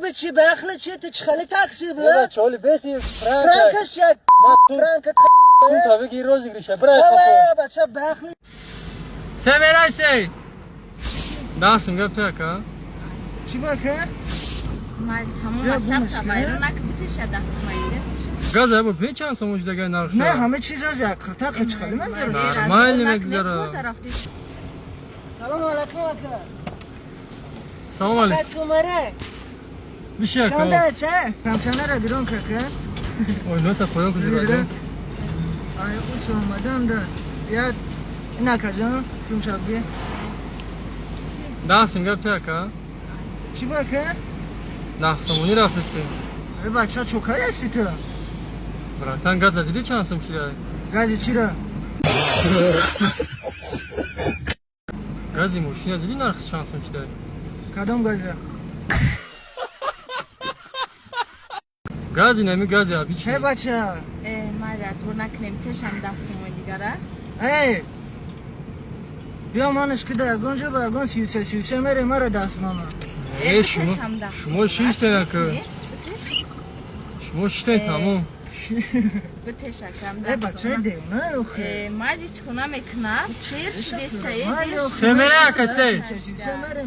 او چی بخله چی تخلی تاکسی بله چالی بسی فرانکش یک فرانکت سون تا بگی روزی گریشه برای خفه بچه بخله سمیرای سی داستم گفت که چی باکه؟ مال همون مصرف تبایرو نکبیتش دست مایده گازه بود پیچان سموج دیگه نرخشه نه همه چیز از یک خطا خچخالی مگذاره نرمال میگذاره سلام علیکم اکا سلام علیکم تو مره بیشه چند که چه؟ کمسانه را بیرون که اوی نوتا خودم کجا راجم آیا خوش آمدن ده یاد اینا کجا؟ شون شبیه داستم گفت که چی باکه؟ نخسمونی رفتی ای بچه چوکایی هستی تو؟ براتن گازه دیدی چانسم شده گازی چی را؟ گازی موشینه دیدی نرخ چانسم شده کدام گازه؟ گازی نمی گازی آبی چی ای بچه مال از بر نکنیم تشم دست مایده ای بیا مانش که در گنجه با گن سیوسه میره مرا دست ماما ای شما شیشته نکه شما شیشته تمام بتشکم ای دست بچه دیونه اخی مال هیچ کنم اکنم چیر شده سایه سمیره کسی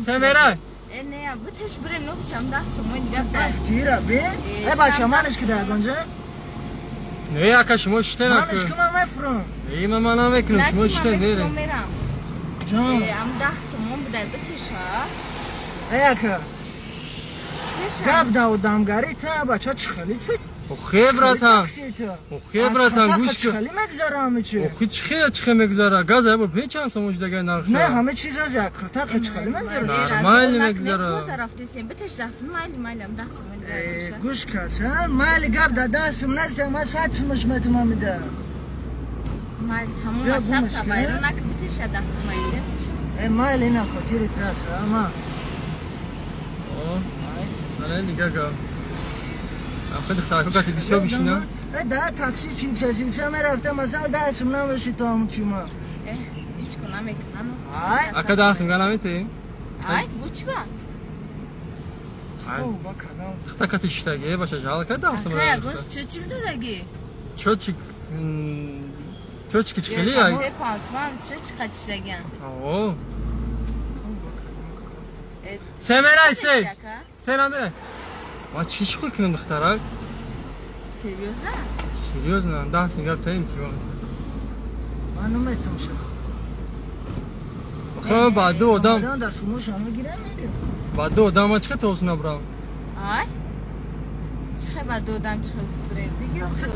سمیره نه بتش بریم نو چم دست مایده بفتی را بی ای بچه مانش که در گنجه نه یکا شما شیشته مانش نکه که من مفرم ای من نمیکنم شما شیشته میره جان ام دست مون بده بتشا ای اکا گب داو دامگاری تا بچه چخلی چی؟ خیلی براتن خیلی براتن گوش که چخلی مگذاره همه چی چی میگذاره گازه بود پیچان سموج دیگه نرخشه نه همه چیز از یک خطا چخلی مگذاره مایل میگذاره بتش دست مایلم دست مایده گوش کس ها مالی گب دا دستم نزده ما ساعت مشمت ما میده مال همون مصرف تبایرو نکبیتش دست مایده ای مالی اینا خطیری ترافه اما نه دیگه که خیلی خاکو کتی بیشتر بیشینه ده تاکسی سیلسه میرفته مثلا دستم نمشی تا همون چی ما هیچ کنم اکنم آی اکا دستم گناه میتی؟ آی بوچ با او با کنم خطا کتی شتاگه باشه جهال که دستم اکا اگوز چه چیز دادگی؟ چوچی چکلی های؟ سه پانسمان چه چقدر دگن؟ اوه سمیرای سی سلام بره ما چیش خوی کنم دخترک؟ سریوز نه؟ سریوز نه دستم گفت این تیمان من نمیتونم شد خب بعد دو آدم دستموش همه گیره میگه بعد دو آدم ها چه توسنه برام؟ آی؟ چه بعد دو دم چه بریم بگی